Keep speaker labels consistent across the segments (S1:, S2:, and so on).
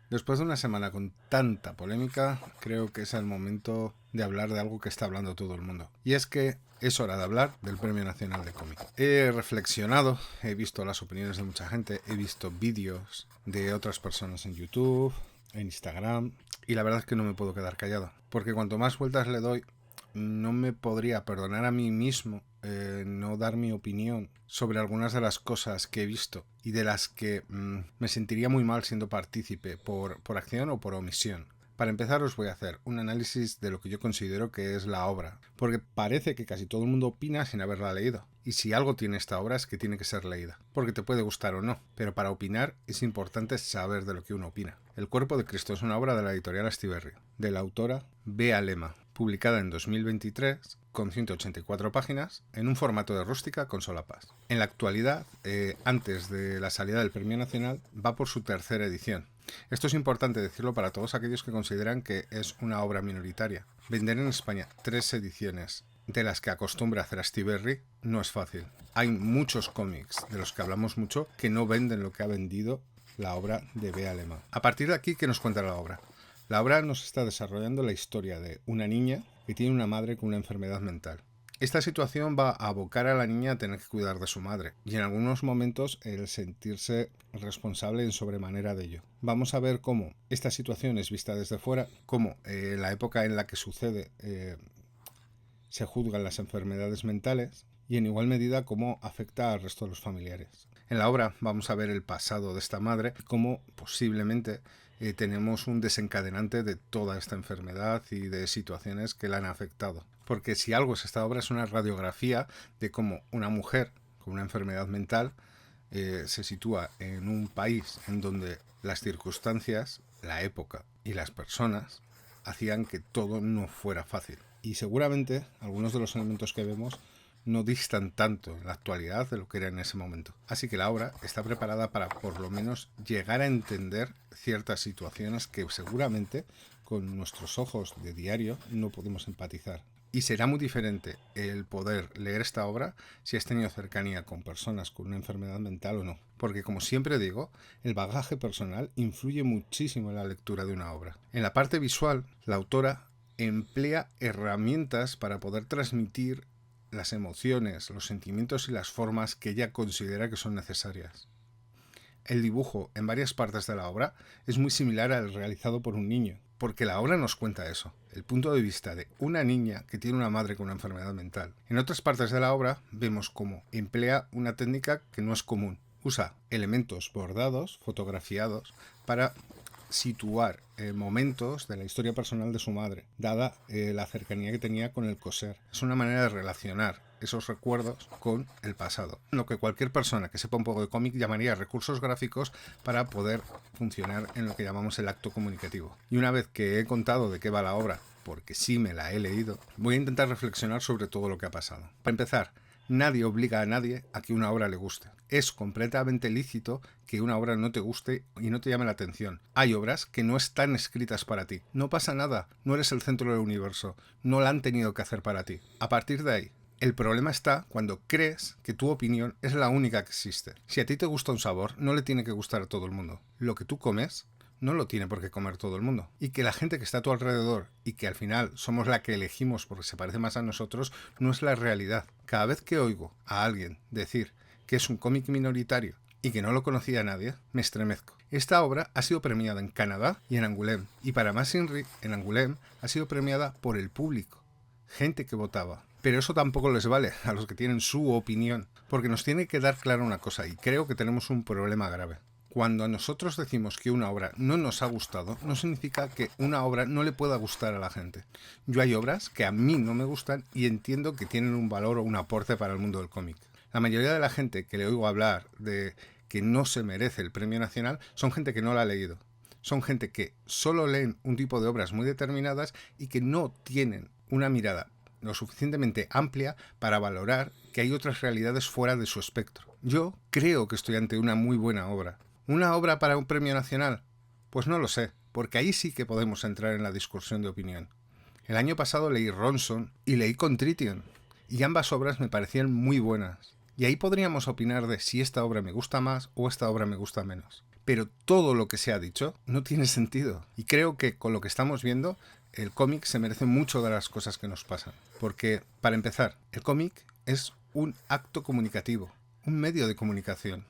S1: Después de una semana con tanta polémica, creo que es el momento de hablar de algo que está hablando todo el mundo. Y es que es hora de hablar del Premio Nacional de Cómic. He reflexionado, he visto las opiniones de mucha gente, he visto vídeos de otras personas en YouTube, en Instagram, y la verdad es que no me puedo quedar callado. Porque cuanto más vueltas le doy, no me podría perdonar a mí mismo no dar mi opinión sobre algunas de las cosas que he visto y de las que me sentiría muy mal siendo partícipe por acción o por omisión. Para empezar os voy a hacer un análisis de lo que yo considero que es la obra, porque parece que casi todo el mundo opina sin haberla leído. Y si algo tiene esta obra es que tiene que ser leída, porque te puede gustar o no, pero para opinar es importante saber de lo que uno opina. El cuerpo de Cristo es una obra de la editorial Astiberri, de la autora Bea Lema, publicada en 2023 con 184 páginas en un formato de rústica con solapas. En la actualidad, antes de la salida del Premio Nacional, va por su tercera edición. Esto es importante decirlo para todos aquellos que consideran que es una obra minoritaria. Vender en España 3 ediciones de las que acostumbra hacer Astiberri no es fácil. Hay muchos cómics de los que hablamos mucho que no venden lo que ha vendido la obra de Bea Lema. A partir de aquí, ¿qué nos cuenta la obra? La obra nos está desarrollando la historia de una niña que tiene una madre con una enfermedad mental. Esta situación va a abocar a la niña a tener que cuidar de su madre y en algunos momentos el sentirse responsable en sobremanera de ello. Vamos a ver cómo esta situación es vista desde fuera, cómo la época en la que sucede se juzgan las enfermedades mentales y en igual medida cómo afecta al resto de los familiares. En la obra vamos a ver el pasado de esta madre y cómo posiblemente tenemos un desencadenante de toda esta enfermedad y de situaciones que la han afectado. Porque si algo es esta obra es una radiografía de cómo una mujer con una enfermedad mental se sitúa en un país en donde las circunstancias, la época y las personas hacían que todo no fuera fácil. Y seguramente algunos de los elementos que vemos no distan tanto en la actualidad de lo que era en ese momento. Así que la obra está preparada para por lo menos llegar a entender ciertas situaciones que seguramente con nuestros ojos de diario no podemos empatizar. Y será muy diferente el poder leer esta obra si has tenido cercanía con personas con una enfermedad mental o no. Porque como siempre digo, el bagaje personal influye muchísimo en la lectura de una obra. En la parte visual, la autora emplea herramientas para poder transmitir las emociones, los sentimientos y las formas que ella considera que son necesarias. El dibujo en varias partes de la obra es muy similar al realizado por un niño, porque la obra nos cuenta eso, el punto de vista de una niña que tiene una madre con una enfermedad mental. En otras partes de la obra vemos cómo emplea una técnica que no es común. Usa elementos bordados, fotografiados, para situar momentos de la historia personal de su madre, dada la cercanía que tenía con el coser. Es una manera de relacionar esos recuerdos con el pasado. Lo que cualquier persona que sepa un poco de cómic llamaría recursos gráficos para poder funcionar en lo que llamamos el acto comunicativo. Y una vez que he contado de qué va la obra, porque sí me la he leído, voy a intentar reflexionar sobre todo lo que ha pasado. Para empezar, nadie obliga a nadie a que una obra le guste. Es completamente lícito que una obra no te guste y no te llame la atención. Hay obras que no están escritas para ti. No pasa nada, no eres el centro del universo, no la han tenido que hacer para ti. A partir de ahí, el problema está cuando crees que tu opinión es la única que existe. Si a ti te gusta un sabor, no le tiene que gustar a todo el mundo. Lo que tú comes no lo tiene por qué comer todo el mundo. Y que la gente que está a tu alrededor y que al final somos la que elegimos porque se parece más a nosotros, no es la realidad. Cada vez que oigo a alguien decir que es un cómic minoritario y que no lo conocía nadie, me estremezco. Esta obra ha sido premiada en Canadá y en Angoulême. Y para más Inri, en Angoulême ha sido premiada por el público. Gente que votaba. Pero eso tampoco les vale a los que tienen su opinión, porque nos tiene que dar clara una cosa, y creo que tenemos un problema grave. Cuando nosotros decimos que una obra no nos ha gustado, no significa que una obra no le pueda gustar a la gente. Yo hay obras que a mí no me gustan y entiendo que tienen un valor o un aporte para el mundo del cómic. La mayoría de la gente que le oigo hablar de que no se merece el premio nacional son gente que no la ha leído. Son gente que solo leen un tipo de obras muy determinadas y que no tienen una mirada lo suficientemente amplia para valorar que hay otras realidades fuera de su espectro. Yo creo que estoy ante una muy buena obra. ¿Una obra para un premio nacional? Pues no lo sé, porque ahí sí que podemos entrar en la discusión de opinión. El año pasado leí Ronson y leí Contrition, y ambas obras me parecían muy buenas. Y ahí podríamos opinar de si esta obra me gusta más o esta obra me gusta menos. Pero todo lo que se ha dicho no tiene sentido. Y creo que con lo que estamos viendo, el cómic se merece mucho de las cosas que nos pasan. Porque, para empezar, el cómic es un acto comunicativo, un medio de comunicación.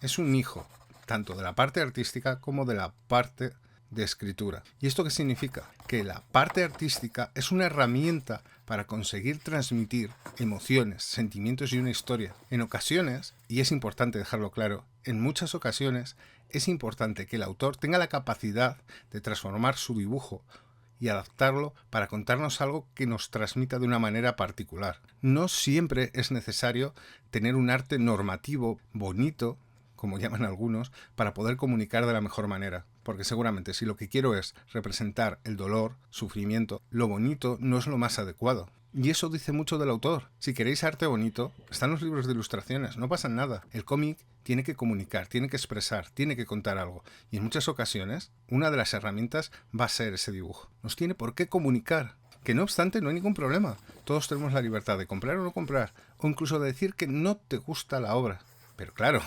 S1: Es un hijo, tanto de la parte artística como de la parte de escritura. ¿Y esto qué significa? Que la parte artística es una herramienta para conseguir transmitir emociones, sentimientos y una historia. En ocasiones, y es importante dejarlo claro, en muchas ocasiones es importante que el autor tenga la capacidad de transformar su dibujo y adaptarlo para contarnos algo que nos transmita de una manera particular. No siempre es necesario tener un arte normativo bonito, como llaman algunos, para poder comunicar de la mejor manera. Porque seguramente si lo que quiero es representar el dolor, sufrimiento, lo bonito no es lo más adecuado. Y eso dice mucho del autor. Si queréis arte bonito, están los libros de ilustraciones, no pasa nada. El cómic tiene que comunicar, tiene que expresar, tiene que contar algo. Y en muchas ocasiones, una de las herramientas va a ser ese dibujo. Nos tiene por qué comunicar. Que no obstante, no hay ningún problema. Todos tenemos la libertad de comprar o no comprar, o incluso de decir que no te gusta la obra. Pero claro,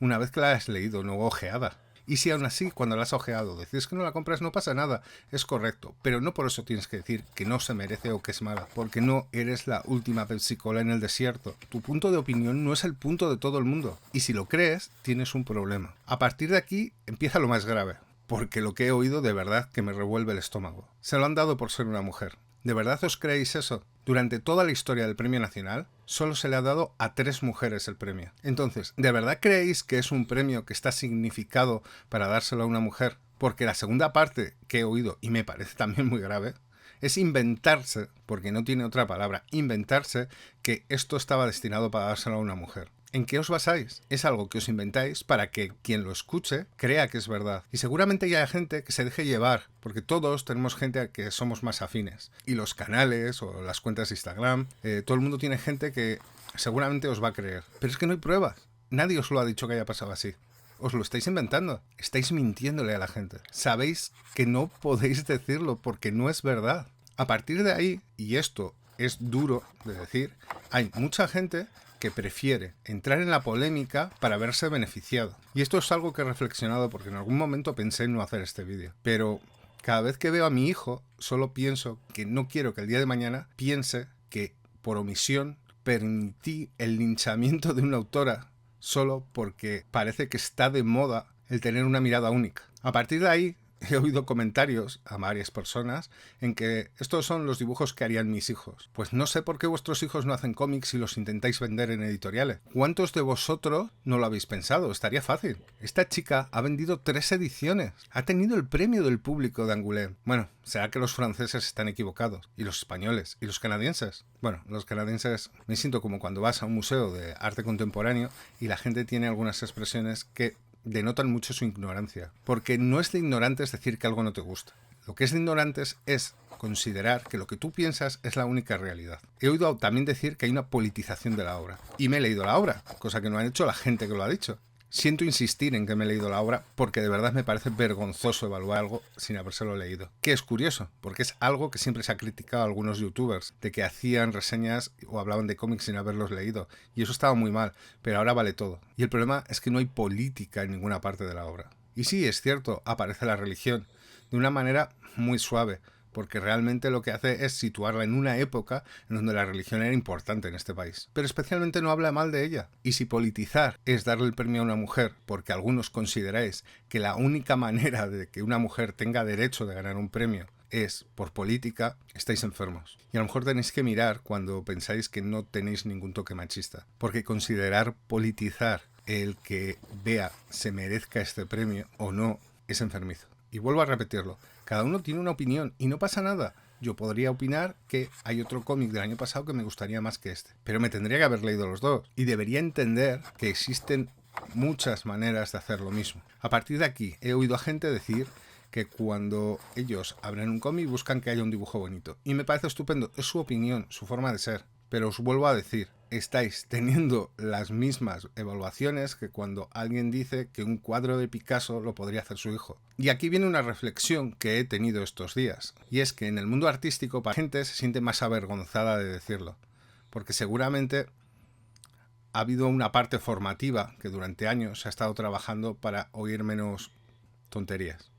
S1: una vez que la has leído, no ojeada. Y si aún así, cuando la has ojeado, decides que no la compras, no pasa nada, es correcto. Pero no por eso tienes que decir que no se merece o que es mala, porque no eres la última Pepsi-Cola en el desierto. Tu punto de opinión no es el punto de todo el mundo. Y si lo crees, tienes un problema. A partir de aquí, empieza lo más grave. Porque lo que he oído de verdad que me revuelve el estómago. Se lo han dado por ser una mujer. ¿De verdad os creéis eso? Durante toda la historia del Premio Nacional, solo se le ha dado a 3 mujeres el premio. Entonces, ¿de verdad creéis que es un premio que está significado para dárselo a una mujer? Porque la segunda parte que he oído, y me parece también muy grave, es inventarse, porque no tiene otra palabra, inventarse que esto estaba destinado para dárselo a una mujer. ¿En qué os basáis? Es algo que os inventáis para que quien lo escuche crea que es verdad. Y seguramente ya hay gente que se deje llevar, porque todos tenemos gente a que somos más afines. Y los canales o las cuentas de Instagram, todo el mundo tiene gente que seguramente os va a creer. Pero es que no hay pruebas. Nadie os lo ha dicho que haya pasado así. Os lo estáis inventando. Estáis mintiéndole a la gente. Sabéis que no podéis decirlo porque no es verdad. A partir de ahí, y esto es duro de decir, hay mucha gente que prefiere entrar en la polémica para verse beneficiado. Y esto es algo que he reflexionado porque en algún momento pensé en no hacer este vídeo. Pero cada vez que veo a mi hijo, solo pienso que no quiero que el día de mañana piense que por omisión permití el linchamiento de una autora solo porque parece que está de moda el tener una mirada única. A partir de ahí, he oído comentarios a varias personas en que estos son los dibujos que harían mis hijos. Pues no sé por qué vuestros hijos no hacen cómics y los intentáis vender en editoriales. ¿Cuántos de vosotros no lo habéis pensado? Estaría fácil. Esta chica ha vendido 3 ediciones. Ha tenido el premio del público de Angoulême. Bueno, será que los franceses están equivocados. Y los españoles. Y los canadienses. Bueno, los canadienses me siento como cuando vas a un museo de arte contemporáneo y la gente tiene algunas expresiones que denotan mucho su ignorancia. Porque no es de ignorantes decir que algo no te gusta. Lo que es de ignorantes es considerar que lo que tú piensas es la única realidad. He oído también decir que hay una politización de la obra. Y me he leído la obra, cosa que no han hecho la gente que lo ha dicho. Siento insistir en que me he leído la obra porque de verdad me parece vergonzoso evaluar algo sin habérselo leído. Que es curioso, porque es algo que siempre se ha criticado a algunos youtubers, de que hacían reseñas o hablaban de cómics sin haberlos leído. Y eso estaba muy mal, pero ahora vale todo. Y el problema es que no hay política en ninguna parte de la obra. Y sí, es cierto, aparece la religión, de una manera muy suave, porque realmente lo que hace es situarla en una época en donde la religión era importante en este país. Pero especialmente no habla mal de ella. Y si politizar es darle el premio a una mujer porque algunos consideráis que la única manera de que una mujer tenga derecho de ganar un premio es por política, estáis enfermos. Y a lo mejor tenéis que mirar cuando pensáis que no tenéis ningún toque machista. Porque considerar politizar el que vea se merezca este premio o no es enfermizo. Y vuelvo a repetirlo, cada uno tiene una opinión y no pasa nada. Yo podría opinar que hay otro cómic del año pasado que me gustaría más que este, pero me tendría que haber leído los dos y debería entender que existen muchas maneras de hacer lo mismo. A partir de aquí he oído a gente decir que cuando ellos abren un cómic buscan que haya un dibujo bonito y me parece estupendo, es su opinión, su forma de ser. Pero os vuelvo a decir, estáis teniendo las mismas evaluaciones que cuando alguien dice que un cuadro de Picasso lo podría hacer su hijo. Y aquí viene una reflexión que he tenido estos días, y es que en el mundo artístico la gente se siente más avergonzada de decirlo, porque seguramente ha habido una parte formativa que durante años se ha estado trabajando para oír menos tonterías.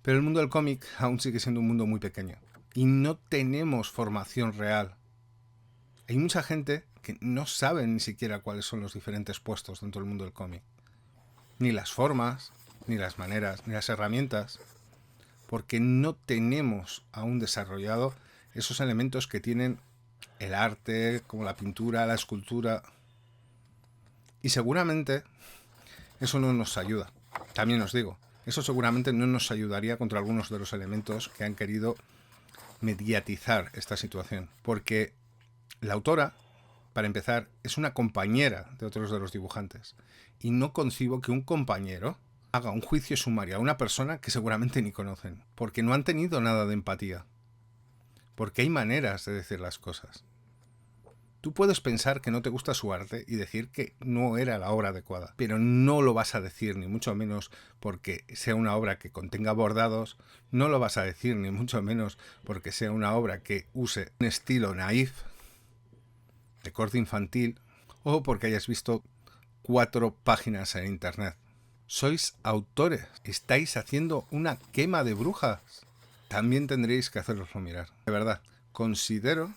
S1: Pero el mundo del cómic aún sigue siendo un mundo muy pequeño y no tenemos formación real. Hay mucha gente que no sabe ni siquiera cuáles son los diferentes puestos dentro del mundo del cómic. Ni las formas, ni las maneras, ni las herramientas, porque no tenemos aún desarrollado esos elementos que tienen el arte, como la pintura, la escultura. Y seguramente eso no nos ayuda. También os digo, eso seguramente no nos ayudaría contra algunos de los elementos que han querido mediatizar esta situación. Porque la autora, para empezar, es una compañera de otros de los dibujantes. Y no concibo que un compañero haga un juicio sumario a una persona que seguramente ni conocen. Porque no han tenido nada de empatía. Porque hay maneras de decir las cosas. Tú puedes pensar que no te gusta su arte y decir que no era la obra adecuada, pero no lo vas a decir, ni mucho menos porque sea una obra que contenga bordados, no lo vas a decir, ni mucho menos porque sea una obra que use un estilo naif, de corte infantil, o porque hayas visto 4 páginas en internet. Sois autores, estáis haciendo una quema de brujas. También tendréis que haceroslo mirar. De verdad, considero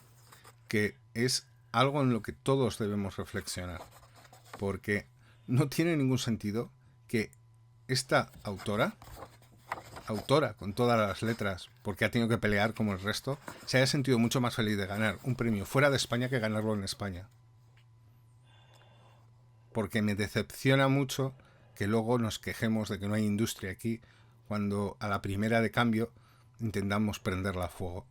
S1: que es algo en lo que todos debemos reflexionar, porque no tiene ningún sentido que esta autora con todas las letras, porque ha tenido que pelear como el resto, se haya sentido mucho más feliz de ganar un premio fuera de España que ganarlo en España. Porque me decepciona mucho que luego nos quejemos de que no hay industria aquí, cuando a la primera de cambio intentamos prenderla a fuego.